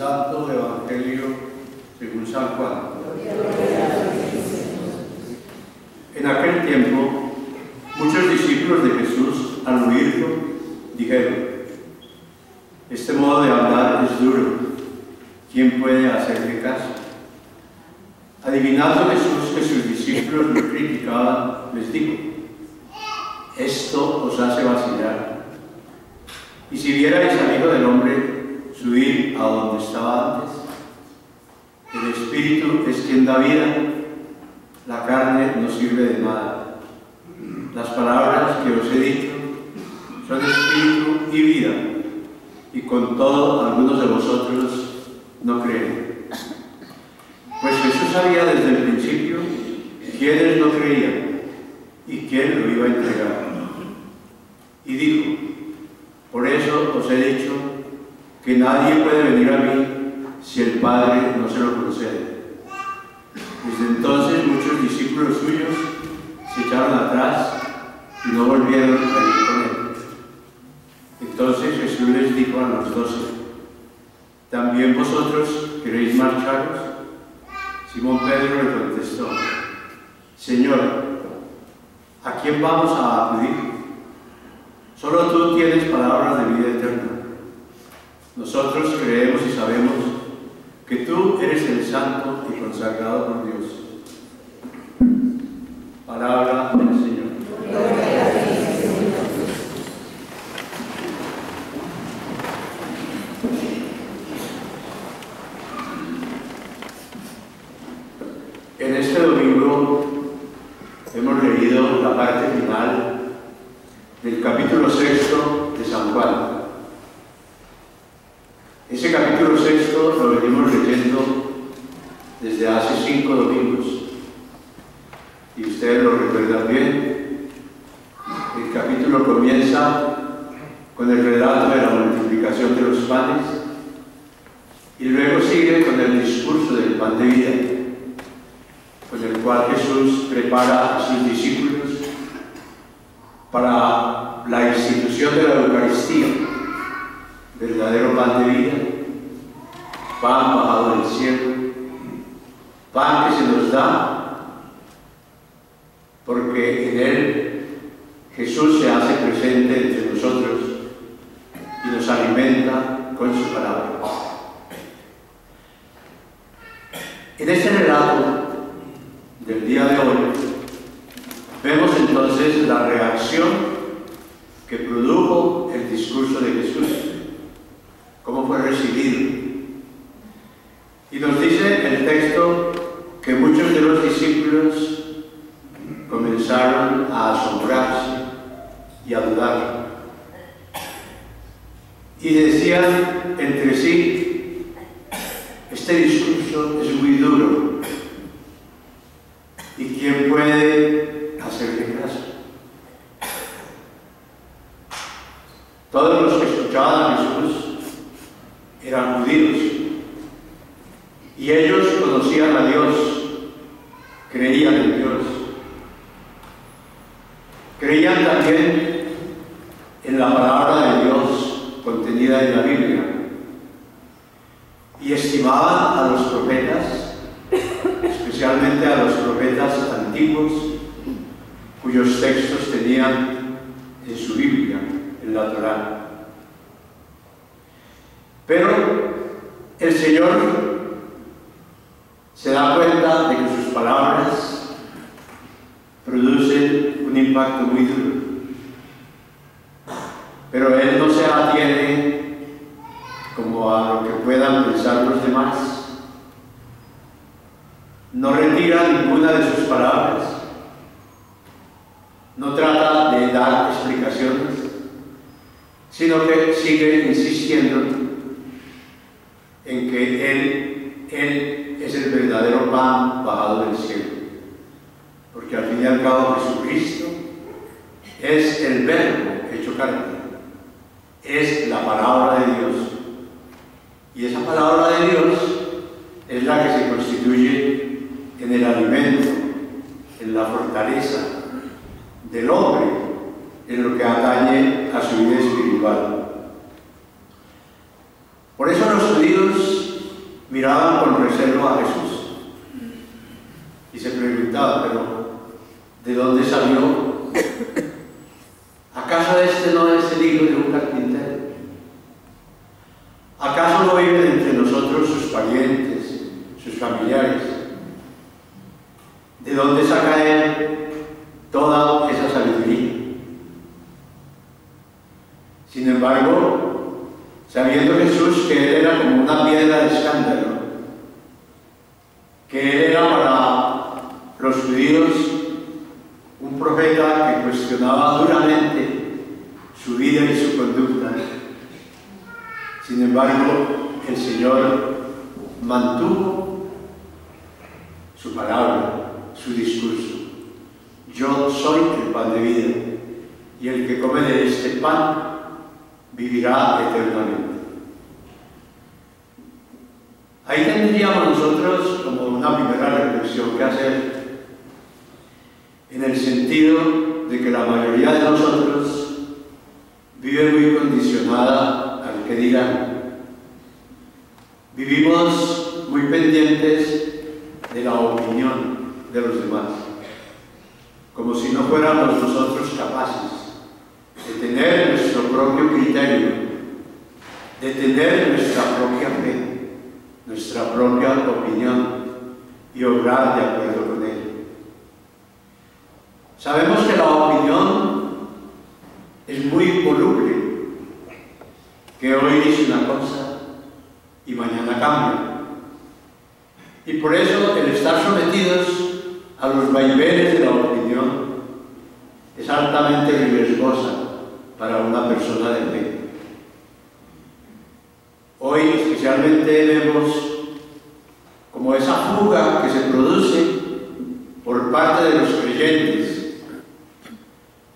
Santo Evangelio según San Juan. En aquel tiempo, muchos discípulos de Jesús, al oírlo, dijeron: este modo de hablar es duro, ¿quién puede hacerle caso? Adivinando Jesús que sus discípulos lo criticaban, les dijo: esto os hace vacilar. Y si vierais al Hijo del Hombre subir a donde estaba antes, el Espíritu es quien da vida, la carne no sirve de nada. Las palabras que os he dicho son espíritu y vida, y con todo algunos de vosotros no creen. Pues Jesús sabía desde el principio quiénes no creían y quién lo iba a entregar. Y dijo: por eso os he dicho que nadie puede venir a mí si el Padre no se lo concede. Desde entonces muchos discípulos suyos se echaron atrás y no volvieron a ir con él. Entonces Jesús les dijo a los 12: ¿también vosotros queréis marcharos? Simón Pedro le contestó: Señor, ¿a quién vamos a acudir? Solo tú tienes palabras de vida eterna. Nosotros creemos y sabemos que tú eres el Santo y consagrado por Dios. Palabra del Señor. En este domingo hemos leído la parte final del capítulo 6 de San Juan. Ese capítulo 6 lo venimos leyendo desde hace 5 domingos, y ustedes lo recuerdan bien. El capítulo comienza con el relato de la multiplicación de los panes y luego sigue con el discurso del pan de vida, con el cual Jesús prepara a sus discípulos para la institución de la Eucaristía, verdadero pan de vida, pan bajado del cielo, pan que se nos da porque en él Jesús se hace presente entre nosotros y nos alimenta con su palabra. En este relato del día de hoy vemos entonces la reacción que produjo el discurso de Jesús, cómo fue recibido. Y nos dice el texto que muchos de los discípulos comenzaron a asombrarse y a dudar. Y decían entre sí: este discurso es muy duro, ¿y quién puede hacerle caso? Todos los que escuchaban a Jesús eran judíos, y ellos conocían a Dios, creían en Dios, creían también en la palabra de Dios contenida en la Biblia, y estimaban a los profetas, especialmente a los profetas antiguos, cuyos textos tenían en su Biblia, en la Torá. Pero el Señor se da cuenta de que sus palabras producen un impacto muy duro, pero Él no se atiene como a lo que puedan pensar los demás, no retira ninguna de sus palabras, no trata de dar explicaciones, sino que sigue insistiendo en que Él es el verdadero pan bajado del cielo, porque al fin y al cabo Jesucristo es el Verbo hecho carne, es la palabra de Dios, y esa palabra de Dios es la que se constituye en el alimento, en la fortaleza del hombre, en lo que atañe a su vida espiritual. Por eso los judíos miraban con recelo a Jesús y se preguntaban, pero ¿de dónde salió? ¿Acaso este no es el hijo de un carpintero? ¿Acaso no viven entre nosotros sus parientes, sus familiares? ¿De dónde saca él toda esa sabiduría? Sin embargo, sabiendo Jesús que él era como una piedra de escándalo, que él era para los judíos un profeta que cuestionaba duramente su vida y su conducta, sin embargo, el Señor mantuvo su palabra, su discurso. Yo soy el pan de vida, y el que come de este pan vivirá eternamente. Ahí tendríamos nosotros como una primera reflexión que hacer, en el sentido de que la mayoría de nosotros vive muy condicionada al que dirán. Vivimos muy pendientes de la opinión de los demás, como si no fuéramos nosotros capaces de tener nuestro propio criterio, de tener nuestra propia fe, nuestra propia opinión y obrar de acuerdo con ella. Sabemos que la opinión es muy voluble, que hoy dice una cosa y mañana cambia. Y por eso el estar sometidos a los vaivenes de la opinión es altamente riesgosa para una persona de fe. Hoy especialmente vemos como esa fuga que se produce por parte de los creyentes,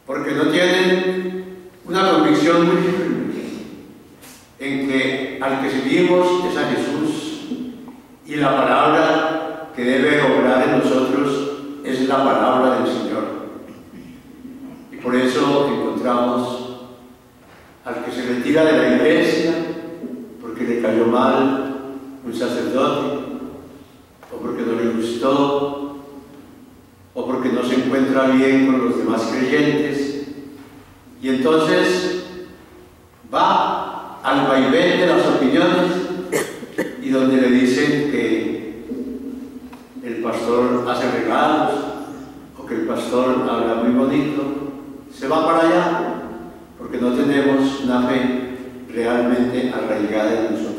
porque no tienen una convicción muy firme en que al que seguimos es a Jesús y la palabra que debe obrar en nosotros es la palabra del Señor. Y por eso encontramos al que se retira de la iglesia porque le cayó mal un sacerdote, o porque no le gustó, o porque no se encuentra bien con los demás creyentes, y entonces va al vaivén de las opiniones, y donde le dicen que el pastor hace regalos, o que el pastor habla muy bonito, se va para allá, porque no tenemos una fe realmente arraigada en nosotros.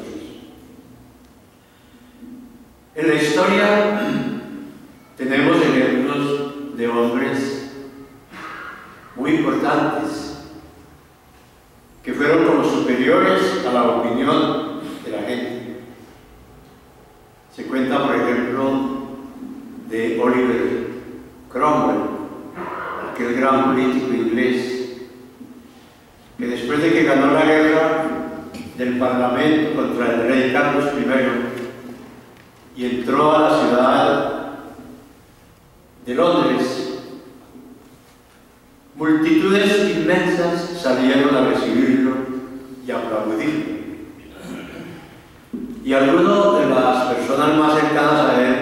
En la historia tenemos ejemplos de hombres muy importantes que fueron como superiores a la opinión de la gente. Se cuenta, por ejemplo, de Oliver Cromwell, aquel gran político inglés, que después de que ganó la guerra del Parlamento contra el rey Carlos I y entró a la ciudad de Londres, multitudes inmensas salieron a recibirlo y a aplaudirlo. Y alguno de las personas más cercanas a él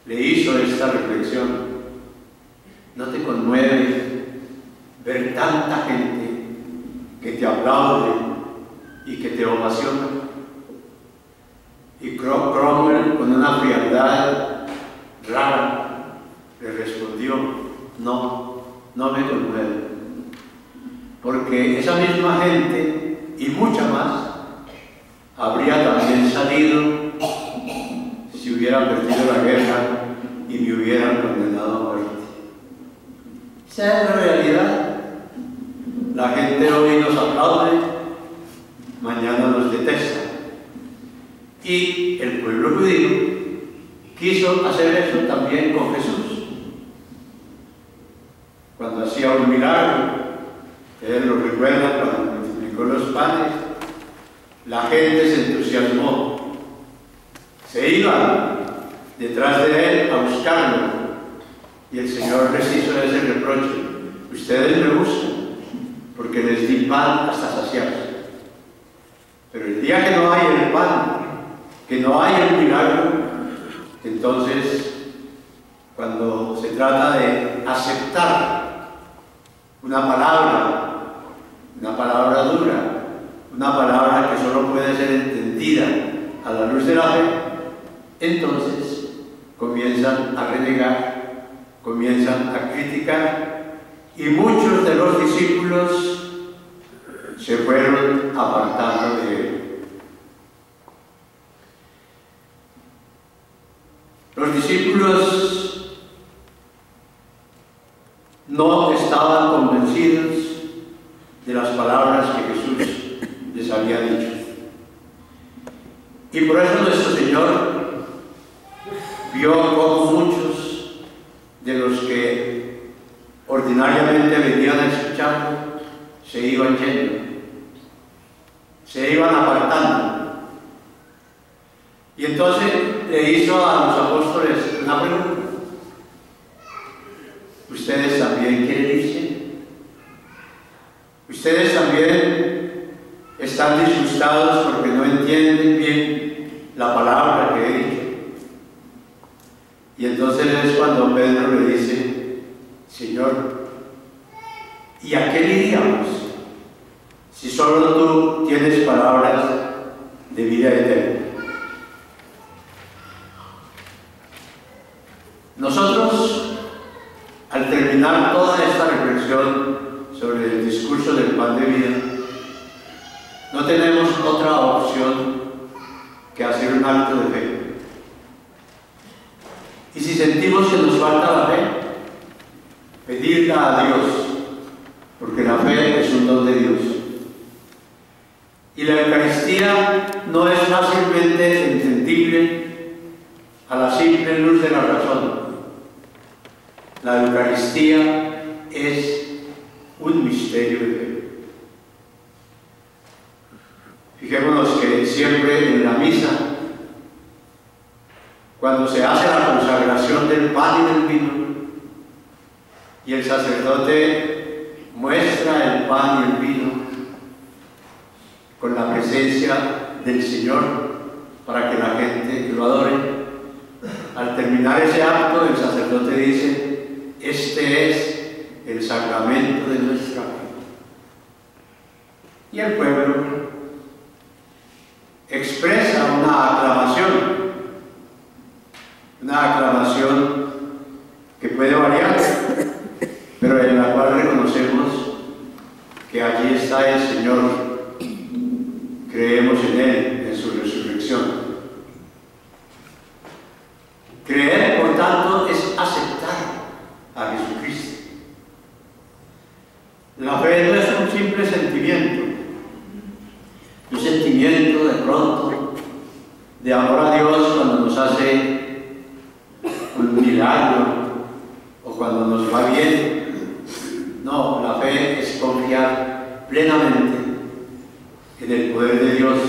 le hizo esta reflexión: ¿no te conmueve ver tanta gente que te aplaude y que te ovaciona? Y Cromwell, con una frialdad rara, le respondió: no, no me conmueve, porque esa misma gente y mucha más habría también salido si hubieran perdido la guerra y me hubieran condenado a muerte. Esa es la realidad. La gente hoy nos aplaude, mañana nos detesta. Y el pueblo judío quiso hacer eso también con Jesús. Cuando hacía un milagro, ustedes lo recuerdan, cuando multiplicó los panes, la gente se entusiasmó. Se iban detrás de él a buscarlo. Y el Señor les hizo ese reproche: ustedes me buscan porque les di pan hasta saciarse. Pero el día que no hay el pan, que no hay el milagro, entonces cuando se trata de aceptar una palabra dura, una palabra que solo puede ser entendida a la luz de la fe, entonces comienzan a renegar, comienzan a criticar, y muchos de los discípulos se fueron apartando de él. Los discípulos no estaban convencidos de las palabras que Jesús les había dicho. Y por eso nuestro Señor vio cómo muchos de los que ordinariamente venían a escucharlo se iban yendo, se iban apartando. Y entonces le hizo a los apóstoles una pregunta: ¿ustedes también quieren irse? ¿Ustedes también están disgustados porque no entienden bien la palabra que he dicho? Y entonces es cuando Pedro le dice: Señor, ¿y a qué iríamos si solo tú tienes palabras de vida eterna? Nosotros, al terminar toda esta reflexión sobre el discurso del pan de vida, no tenemos otra opción que hacer un acto de fe. Y si sentimos que nos falta la fe, pedirla a Dios, porque la fe es un don de Dios. Y la Eucaristía no es fácilmente entendible a la simple luz de la razón. La Eucaristía es un misterio de fe. Fijémonos que siempre en la misa, cuando se hace la consagración del pan y del vino, y el sacerdote muestra el pan y el vino con la presencia del Señor para que la gente lo adore, al terminar ese acto el sacerdote dice: este es el sacramento de nuestra fe. Y el pueblo expresa una aclamación que puede variar, pero en la cual reconocemos que allí está el Señor, creemos en Él, en su resurrección. Creer, por tanto, es aceptar a Jesucristo. La fe no es un simple sentimiento, un sentimiento de pronto de amor a Dios cuando nos hace un milagro o cuando nos va bien. No, la fe es confiar plenamente en el poder de Dios,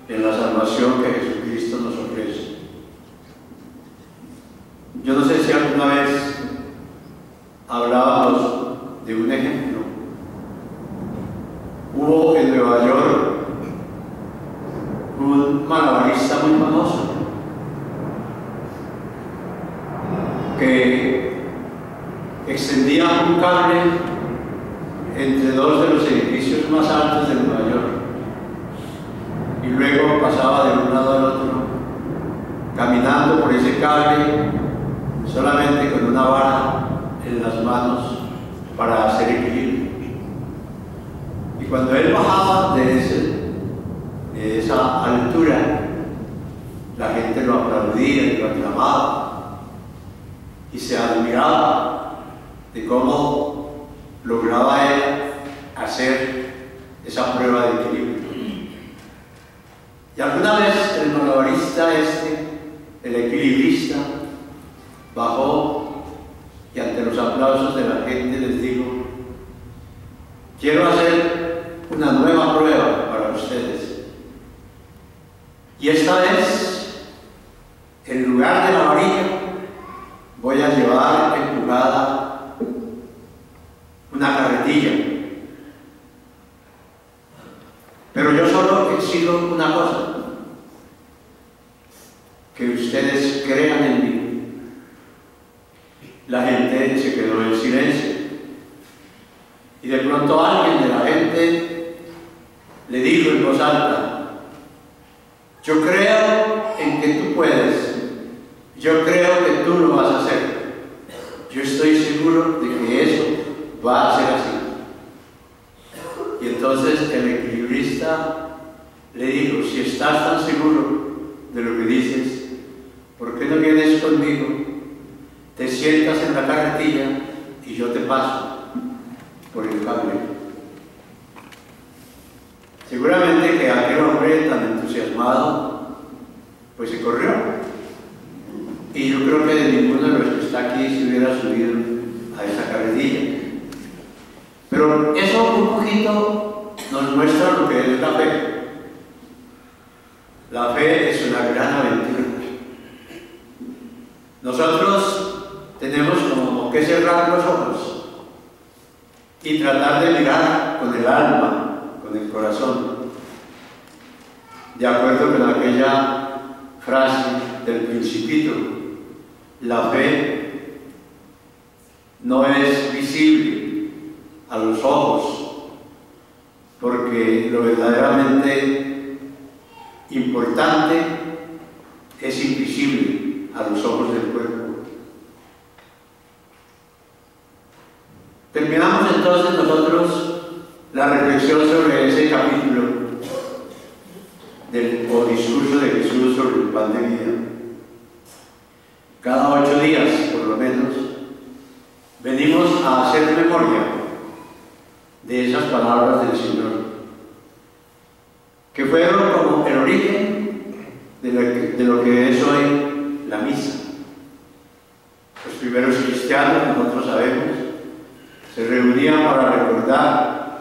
en la salvación que Jesucristo nos ofrece. Yo no sé si alguna vez hablábamos de un ejemplo. Hubo en Nueva York un malabarista muy famoso que extendía un cable entre dos de los edificios más altos de Nueva York y luego pasaba de un lado al otro caminando por ese cable solamente con una vara en las manos para hacer equilibrio. Y cuando él bajaba de esa altura, la gente lo aplaudía y lo aclamaba y se admiraba de cómo lograba él hacer esa prueba de equilibrio. Y alguna vez el malabarista el equilibrista, bajó y ante los aplausos de la gente les dijo: quiero hacer una nueva prueba para ustedes. Y esta vez, en lugar de la varilla, voy a llevar empujada una carretilla. Pero yo solo exijo una cosa: pronto alguien de la gente le dijo en voz alta: yo creo en que tú puedes, yo creo que tú lo vas a hacer, yo estoy seguro de que eso va a ser así. Y entonces el equilibrista le dijo: si estás tan seguro de lo que dices, ¿por qué no vienes conmigo? Te sientas en la carretilla y yo te paso por el cable. Seguramente que aquel hombre tan entusiasmado pues se corrió, y yo creo que de ninguno de los que está aquí se hubiera subido a esa carretilla. Pero eso un poquito nos muestra lo que es la fe. La fe es una gran aventura. Nosotros tenemos como que cerrar los ojos y tratar de mirar con el alma, con el corazón, de acuerdo con aquella frase del Principito: la fe no es visible a los ojos, porque lo verdaderamente importante es invisible a los ojos del cuerpo. Terminamos entonces nosotros la reflexión sobre ese capítulo del discurso de Jesús sobre el pan de vida. Cada 8 días, por lo menos, venimos a hacer memoria de esas palabras del Señor, que fueron como el origen de lo que es hoy la misa. Los primeros cristianos, nosotros sabemos, se reunían para recordar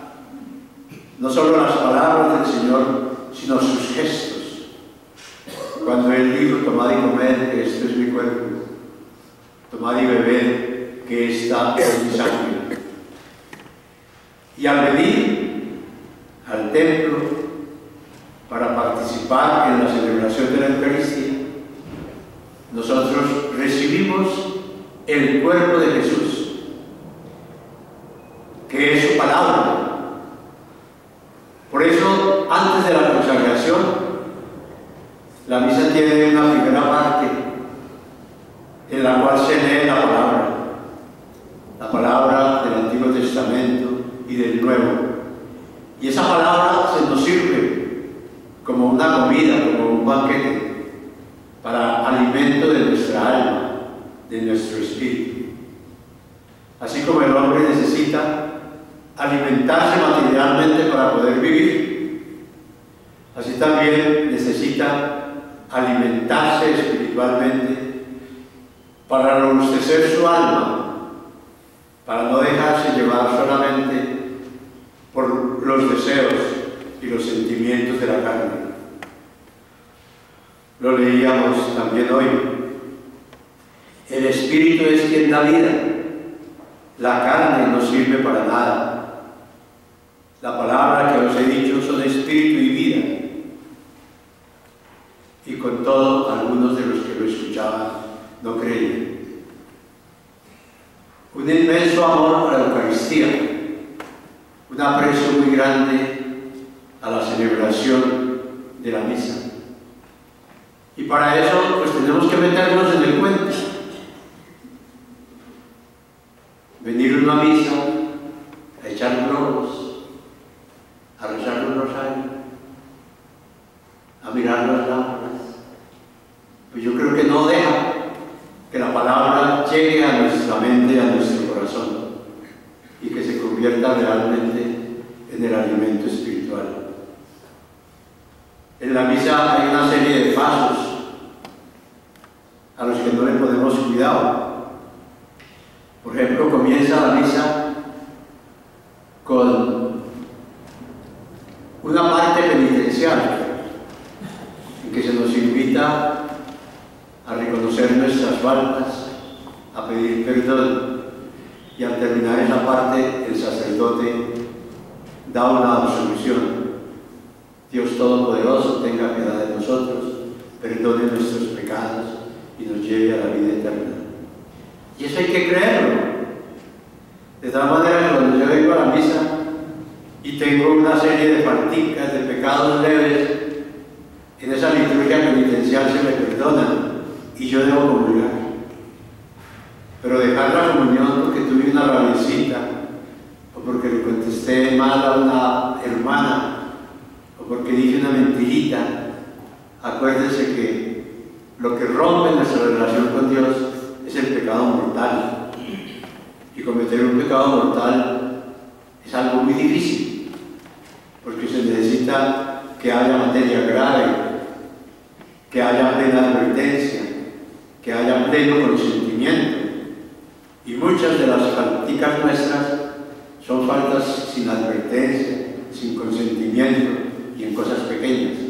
no solo las palabras del Señor, sino sus gestos. Cuando Él dijo: tomad y comed, que esto es mi cuerpo; tomad y bebed, que esta es mi sangre. Y al venir al templo para participar en la celebración de la Eucaristía, nosotros recibimos el cuerpo de Jesús, que es su palabra. Por eso, antes de la consagración, la misa tiene una primera parte en la cual se lee la palabra del Antiguo Testamento y del Nuevo. Y esa palabra se nos sirve como una comida, como un banquete, para alimento de nuestra alma, de nuestro espíritu. Así como el hombre necesita alimentarse materialmente para poder vivir, así también necesita alimentarse espiritualmente para robustecer su alma, para no dejarse llevar solamente por los deseos y los sentimientos de la carne. Lo leíamos también hoy. El Espíritu es quien da vida. La carne no sirve para nada. La palabra que os he dicho son espíritu y vida. Y con todo, algunos de los que lo escuchaban no creían. Un inmenso amor a la Eucaristía, un aprecio muy grande a la celebración de la misa. Y para eso, pues tenemos que meternos en el cuento. Venir a una misa, a echar globos, a rezar un rosario, a mirar las lámparas. Pues yo creo que no deja que la palabra llegue a nuestra mente y a nuestro corazón, y que se convierta realmente en el alimento espiritual. En la misa hay una serie de pasos a los que no le ponemos cuidado. Por ejemplo, comienza la misa con una parte penitencial en que se nos invita a reconocer nuestras faltas, a pedir perdón, y al terminar esa parte el sacerdote da una absolución. Dios Todopoderoso, tenga piedad de nosotros, perdone nuestros pecados y nos lleve a la vida eterna. Y eso hay que creerlo. De tal manera que cuando yo vengo a la misa, y tengo una serie de falticas, de pecados leves, en esa liturgia penitencial se me perdonan y yo debo comulgar. Pero dejar la comunión porque tuve una rabiecita, o porque le contesté mal a una hermana, o porque dije una mentirita, acuérdense que lo que rompe nuestra relación con Dios es el pecado mortal. Y cometer un pecado mortal es algo muy difícil, porque se necesita que haya materia grave, que haya plena advertencia, que haya pleno consentimiento. Y muchas de las falticas nuestras son faltas sin advertencia, sin consentimiento y en cosas pequeñas.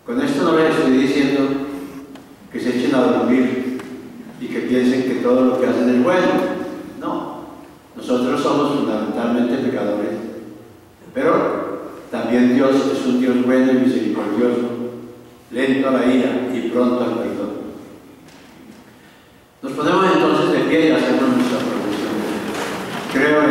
Con esto no les estoy diciendo que se echen a dormir y que piensen que todo lo que hacen es bueno. No, nosotros somos fundamentalmente pecadores, pero también Dios es un Dios bueno y misericordioso, lento a la ira y pronto al perdón. Nos ponemos entonces de pie y hacemos nuestra profesión. Creo